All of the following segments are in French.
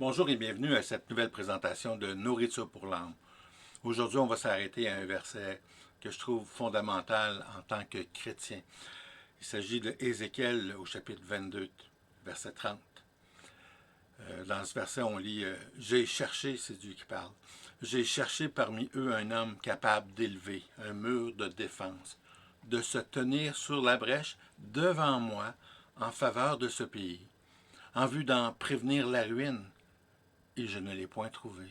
Bonjour et bienvenue à cette nouvelle présentation de Nourriture pour l'âme. Aujourd'hui, on va s'arrêter à un verset que je trouve fondamental en tant que chrétien. Il s'agit de Ézéchiel au chapitre 22, verset 30. Dans ce verset, on lit J'ai cherché, c'est Dieu qui parle, j'ai cherché parmi eux un homme capable d'élever un mur de défense, de se tenir sur la brèche devant moi en faveur de ce pays, en vue d'en prévenir la ruine, et je ne l'ai point trouvé.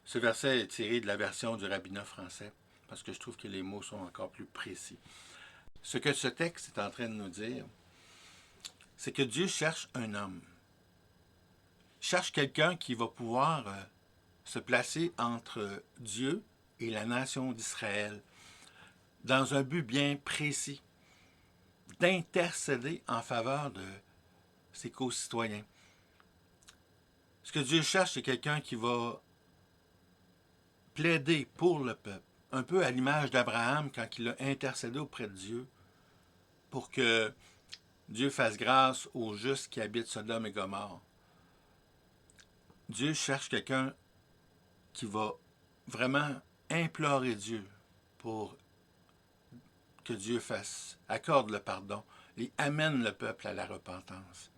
Ce verset est tiré de la version du rabbinat français, parce que je trouve que les mots sont encore plus précis. Ce que ce texte est en train de nous dire, c'est que Dieu cherche un homme. Cherche quelqu'un qui va pouvoir se placer entre Dieu et la nation d'Israël, dans un but bien précis, d'intercéder en faveur de ses concitoyens. Ce que Dieu cherche, c'est quelqu'un qui va plaider pour le peuple, un peu à l'image d'Abraham quand il a intercédé auprès de Dieu pour que Dieu fasse grâce aux justes qui habitent Sodome et Gomorrhe. Dieu cherche quelqu'un qui va vraiment implorer Dieu pour que Dieu accorde le pardon et amène le peuple à la repentance.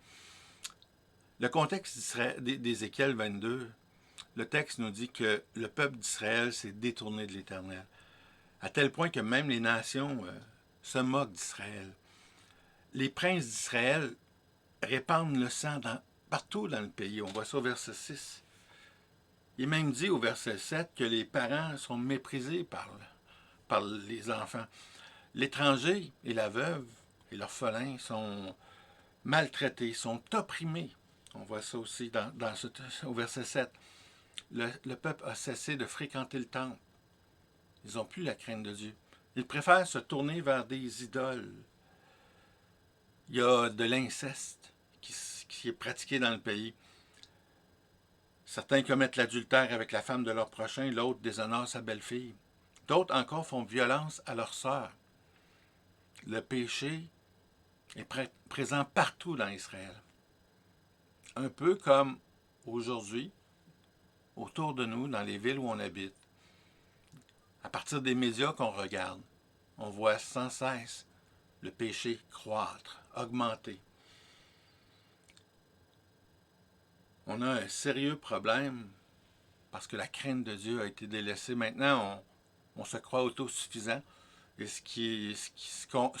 Le contexte d'Ézéchiel 22, le texte nous dit que le peuple d'Israël s'est détourné de l'Éternel, à tel point que même les nations se moquent d'Israël. Les princes d'Israël répandent le sang partout dans le pays. On voit ça au verset 6. Il est même dit au verset 7 que les parents sont méprisés par les enfants. L'étranger et la veuve et l'orphelin sont maltraités, sont opprimés. On voit ça aussi au verset 7. Le peuple a cessé de fréquenter le temple. Ils n'ont plus la crainte de Dieu. Ils préfèrent se tourner vers des idoles. Il y a de l'inceste qui est pratiqué dans le pays. Certains commettent l'adultère avec la femme de leur prochain, l'autre déshonore sa belle-fille. D'autres encore font violence à leur sœur. Le péché est présent partout dans Israël. Un peu comme aujourd'hui, autour de nous, dans les villes où on habite. À partir des médias qu'on regarde, on voit sans cesse le péché croître, augmenter. On a un sérieux problème parce que la crainte de Dieu a été délaissée. Maintenant, on se croit autosuffisant et ce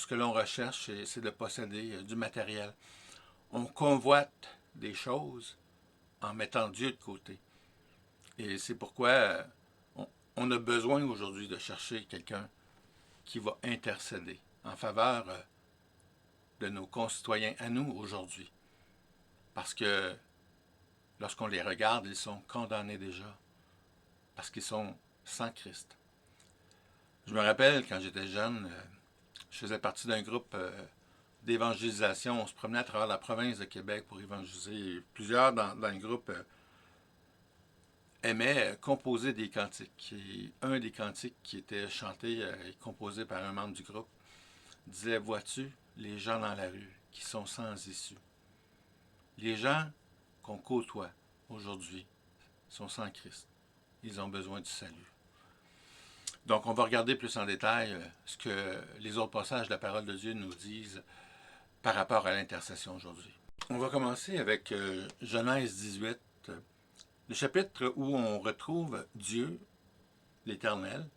que l'on recherche, c'est de posséder du matériel. On convoite des choses en mettant Dieu de côté. Et c'est pourquoi on a besoin aujourd'hui de chercher quelqu'un qui va intercéder en faveur de nos concitoyens à nous aujourd'hui. Parce que lorsqu'on les regarde, ils sont condamnés déjà. Parce qu'ils sont sans Christ. Je me rappelle, quand j'étais jeune, je faisais partie d'un groupe d'évangélisation. On se promenait à travers la province de Québec pour évangéliser. Plusieurs dans le groupe aimaient composer des cantiques. Et un des cantiques qui était chanté et composé par un membre du groupe disait « Vois-tu les gens dans la rue qui sont sans issue? Les gens qu'on côtoie aujourd'hui sont sans Christ. Ils ont besoin du salut. » Donc, on va regarder plus en détail ce que les autres passages de la parole de Dieu nous disent par rapport à l'intercession aujourd'hui. On va commencer avec Genèse 18, le chapitre où on retrouve Dieu, l'Éternel,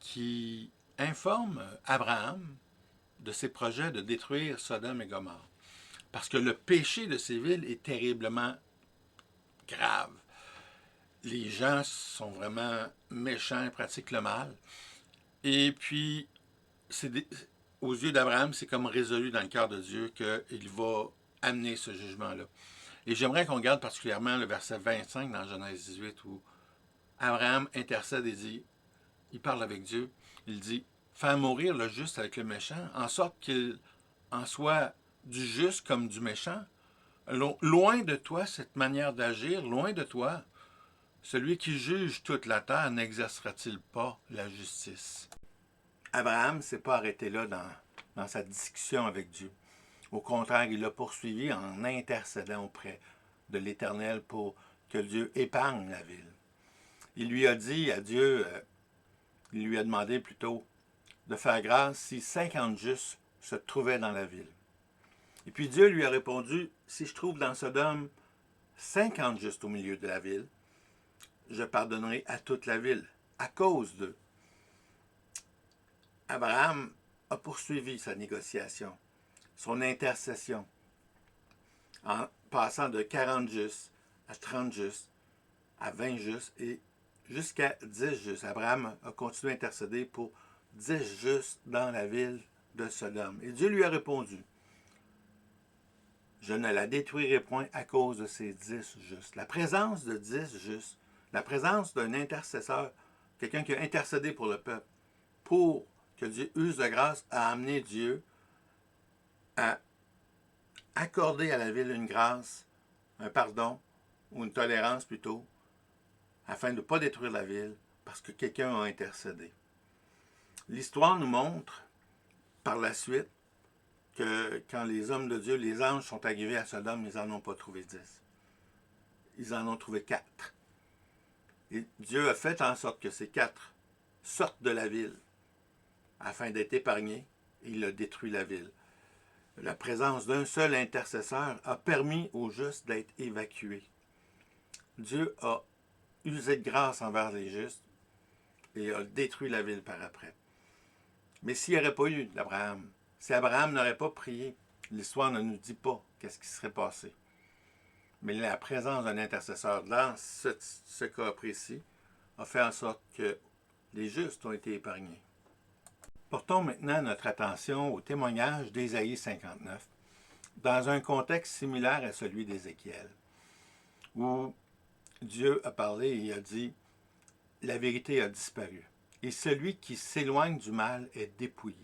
qui informe Abraham de ses projets de détruire Sodome et Gomorrhe. Parce que le péché de ces villes est terriblement grave. Les gens sont vraiment méchants, pratiquent le mal. Et puis, aux yeux d'Abraham, c'est comme résolu dans le cœur de Dieu qu'il va amener ce jugement-là. Et j'aimerais qu'on regarde particulièrement le verset 25 dans Genèse 18 où Abraham intercède et dit, il parle avec Dieu, il dit, faire mourir le juste avec le méchant, en sorte qu'il en soit du juste comme du méchant. Loin de toi cette manière d'agir, loin de toi, celui qui juge toute la terre n'exercera-t-il pas la justice? Abraham ne s'est pas arrêté là dans sa discussion avec Dieu. Au contraire, il l'a poursuivi en intercédant auprès de l'Éternel pour que Dieu épargne la ville. Il lui a dit à Dieu, il lui a demandé plutôt de faire grâce si 50 justes se trouvaient dans la ville. Et puis Dieu lui a répondu, si je trouve dans Sodome 50 justes au milieu de la ville, je pardonnerai à toute la ville, à cause d'eux. Abraham a poursuivi sa négociation, son intercession, en passant de 40 justes à 30 justes, à 20 justes et jusqu'à 10 justes. Abraham a continué à intercéder pour 10 justes dans la ville de Sodome. Et Dieu lui a répondu, je ne la détruirai point à cause de ces 10 justes. La présence de 10 justes, la présence d'un intercesseur, quelqu'un qui a intercédé pour le peuple, pour que Dieu use de grâce, a amené Dieu à accorder à la ville une grâce, un pardon, ou une tolérance plutôt, afin de ne pas détruire la ville, parce que quelqu'un a intercédé. L'histoire nous montre, par la suite, que quand les hommes de Dieu, les anges sont arrivés à Sodome, ils n'en ont pas trouvé 10. Ils en ont trouvé 4. Et Dieu a fait en sorte que ces 4 sortent de la ville afin d'être épargnés, et il a détruit la ville. La présence d'un seul intercesseur a permis aux justes d'être évacués. Dieu a usé de grâce envers les justes et a détruit la ville par après. Mais s'il n'y aurait pas eu d'Abraham, si Abraham n'aurait pas prié, l'histoire ne nous dit pas qu'est-ce qui serait passé. Mais la présence d'un intercesseur dans ce cas précis a fait en sorte que les justes ont été épargnés. Portons maintenant notre attention au témoignage d'Ésaïe 59, dans un contexte similaire à celui d'Ézéchiel, où Dieu a parlé et a dit « La vérité a disparu, et celui qui s'éloigne du mal est dépouillé.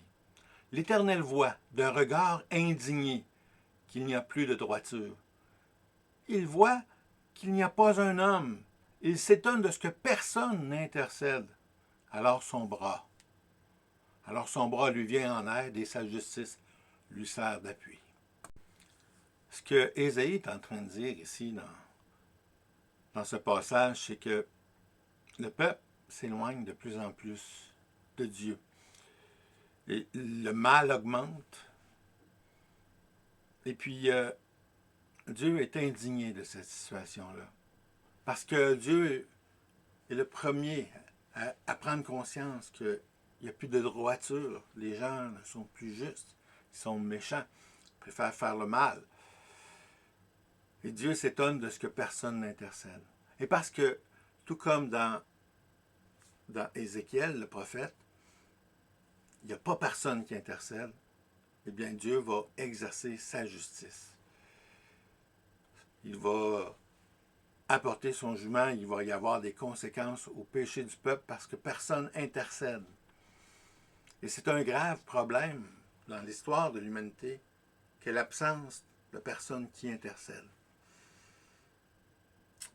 L'Éternel voit d'un regard indigné qu'il n'y a plus de droiture. Il voit qu'il n'y a pas un homme. Il s'étonne de ce que personne n'intercède. Alors son bras lui vient en aide et sa justice lui sert d'appui. » Ce que Ésaïe est en train de dire ici dans ce passage, c'est que le peuple s'éloigne de plus en plus de Dieu. Et le mal augmente. Et puis, Dieu est indigné de cette situation-là. Parce que Dieu est le premier à prendre conscience qu'il n'y a plus de droiture. Les gens ne sont plus justes. Ils sont méchants. Ils préfèrent faire le mal. Et Dieu s'étonne de ce que personne n'intercède. Et parce que, tout comme dans Ézéchiel, le prophète, il n'y a pas personne qui intercède, eh bien Dieu va exercer sa justice. Il va apporter son jugement, il va y avoir des conséquences au péché du peuple parce que personne intercède. Et c'est un grave problème dans l'histoire de l'humanité que l'absence de personnes qui intercèdent.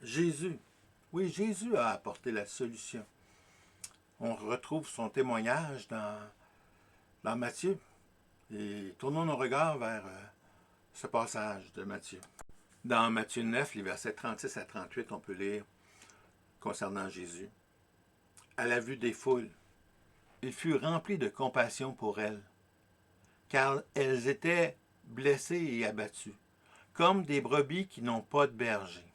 Jésus a apporté la solution. On retrouve son témoignage dans Matthieu. Et tournons nos regards vers ce passage de Matthieu. Dans Matthieu 9, les versets 36 à 38, on peut lire concernant Jésus. À la vue des foules, il fut rempli de compassion pour elles, car elles étaient blessées et abattues, comme des brebis qui n'ont pas de berger.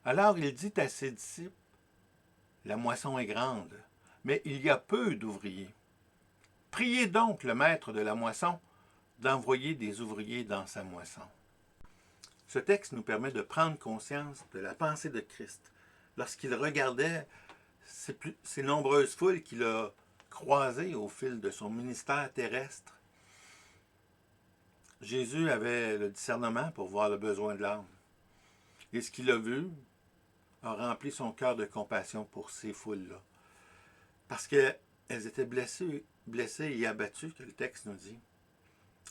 Alors il dit à ses disciples, la moisson est grande, mais il y a peu d'ouvriers. Priez donc le maître de la moisson d'envoyer des ouvriers dans sa moisson. Ce texte nous permet de prendre conscience de la pensée de Christ lorsqu'il regardait ces nombreuses foules qu'il a croisées au fil de son ministère terrestre. Jésus avait le discernement pour voir le besoin de l'âme. Et ce qu'il a vu a rempli son cœur de compassion pour ces foules-là. Parce qu'elles étaient blessées et abattues, que le texte nous dit.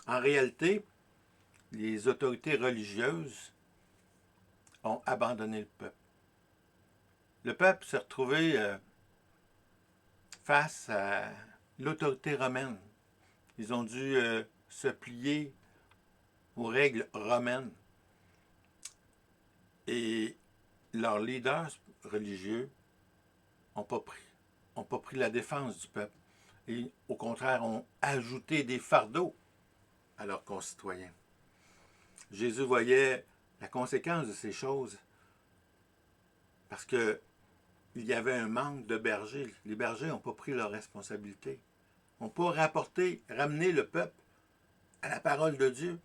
En réalité, les autorités religieuses ont abandonné le peuple. Le peuple s'est retrouvé face à l'autorité romaine. Ils ont dû se plier aux règles romaines. Et leurs leaders religieux n'ont pas pris la défense du peuple. Et au contraire, ont ajouté des fardeaux à leurs concitoyens. Jésus voyait la conséquence de ces choses parce qu'il y avait un manque de bergers. Les bergers n'ont pas pris leurs responsabilités. N'ont pas ramené le peuple à la parole de Dieu.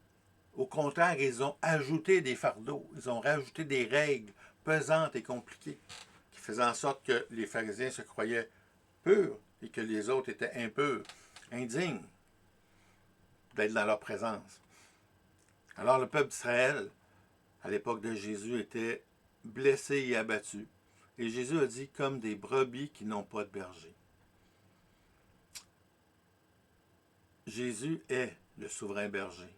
Au contraire, ils ont ajouté des fardeaux. Ils ont rajouté des règles pesantes et compliquées qui faisaient en sorte que les pharisiens se croyaient purs et que les autres étaient impurs, indignes d'être dans leur présence. Alors le peuple d'Israël, à l'époque de Jésus, était blessé et abattu. Et Jésus a dit comme des brebis qui n'ont pas de berger. Jésus est le souverain berger.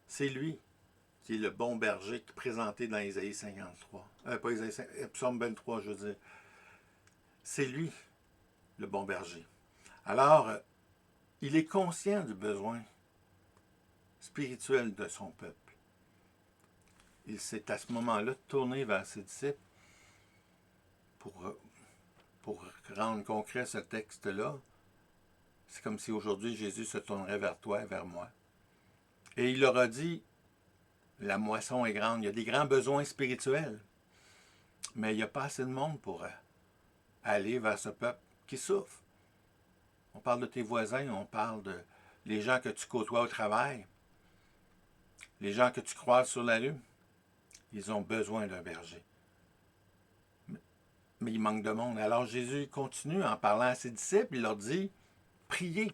C'est lui qui est le bon berger qui est présenté dans Isaïe 53. Pas Isaïe 53, Psaume 23, je veux dire. C'est lui, le bon berger. Alors, il est conscient du besoin spirituel de son peuple. Il s'est à ce moment-là tourné vers ses disciples pour rendre concret ce texte-là. C'est comme si aujourd'hui Jésus se tournerait vers toi et vers moi. Et il leur a dit, la moisson est grande, il y a des grands besoins spirituels, mais il n'y a pas assez de monde pour aller vers ce peuple qui souffre. On parle de tes voisins, on parle de les gens que tu côtoies au travail, les gens que tu croises sur la rue. Ils ont besoin d'un berger. Mais il manque de monde. Alors Jésus continue en parlant à ses disciples, il leur dit, priez.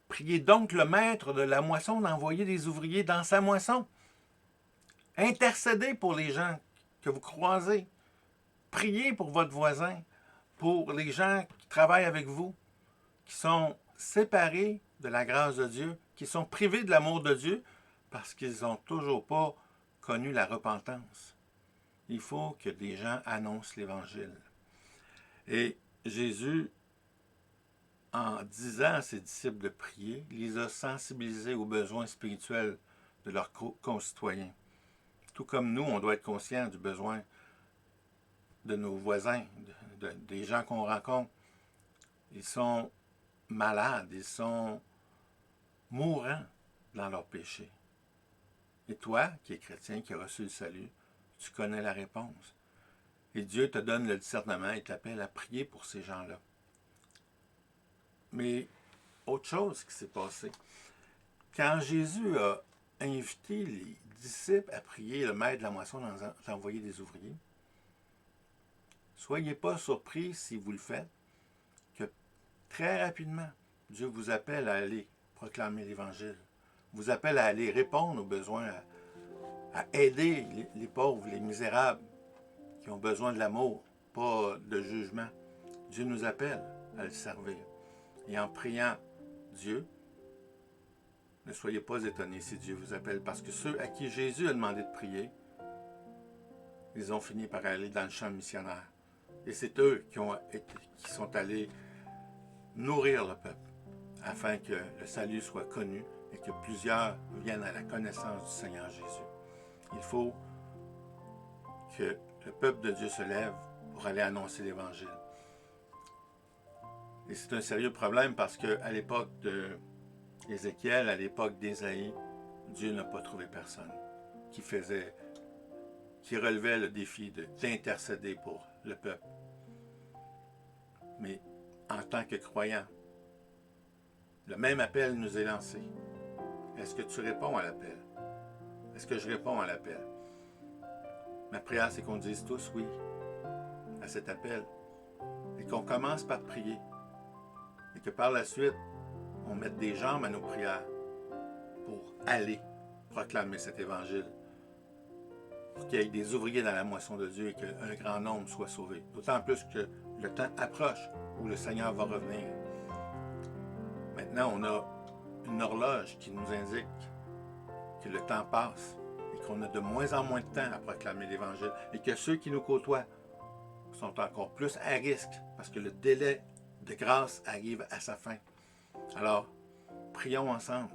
Priez donc le maître de la moisson d'envoyer des ouvriers dans sa moisson. Intercédez pour les gens que vous croisez. Priez pour votre voisin, pour les gens qui travaillent avec vous, qui sont séparés de la grâce de Dieu, qui sont privés de l'amour de Dieu parce qu'ils n'ont toujours pas connu la repentance. Il faut que des gens annoncent l'Évangile. Et Jésus, en disant à ses disciples de prier, les a sensibilisés aux besoins spirituels de leurs concitoyens. Tout comme nous, on doit être conscient du besoin de nos voisins, des gens qu'on rencontre. Ils sont malades, ils sont mourants dans leurs péchés. Et toi, qui es chrétien, qui as reçu le salut, tu connais la réponse. Et Dieu te donne le discernement et t'appelle à prier pour ces gens-là. Mais autre chose qui s'est passé. Quand Jésus a invité les disciples à prier le maître de la moisson d'envoyer des ouvriers, soyez pas surpris si vous le faites, que très rapidement, Dieu vous appelle à aller proclamer l'Évangile, vous appelle à aller répondre aux besoins, à aider les pauvres, les misérables, qui ont besoin de l'amour, pas de jugement. Dieu nous appelle à le servir. Et en priant Dieu, ne soyez pas étonnés si Dieu vous appelle, parce que ceux à qui Jésus a demandé de prier, ils ont fini par aller dans le champ missionnaire. Et c'est eux qui sont allés nourrir le peuple, afin que le salut soit connu et que plusieurs viennent à la connaissance du Seigneur Jésus. Il faut que le peuple de Dieu se lève pour aller annoncer l'Évangile. Et c'est un sérieux problème parce qu'à l'époque d'Ézéchiel, à l'époque d'Ésaïe, Dieu n'a pas trouvé personne qui relevait le défi d'intercéder pour le peuple. Mais en tant que croyant, le même appel nous est lancé. Est-ce que tu réponds à l'appel? Est-ce que je réponds à l'appel? Ma prière, c'est qu'on dise tous oui à cet appel et qu'on commence par prier et que par la suite, on mette des jambes à nos prières pour aller proclamer cet évangile, pour qu'il y ait des ouvriers dans la moisson de Dieu et qu'un grand nombre soit sauvé. D'autant plus que le temps approche où le Seigneur va revenir. Maintenant, on a une horloge qui nous indique que le temps passe et qu'on a de moins en moins de temps à proclamer l'Évangile et que ceux qui nous côtoient sont encore plus à risque parce que le délai de grâce arrive à sa fin. Alors, prions ensemble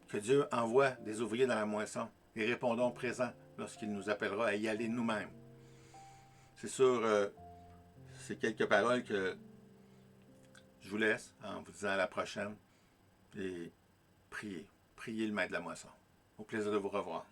que Dieu envoie des ouvriers dans la moisson et répondons présent lorsqu'il nous appellera à y aller nous-mêmes. C'est sûr, c'est quelques paroles que je vous laisse en vous disant à la prochaine et priez. Priez le maître de la moisson. Au plaisir de vous revoir.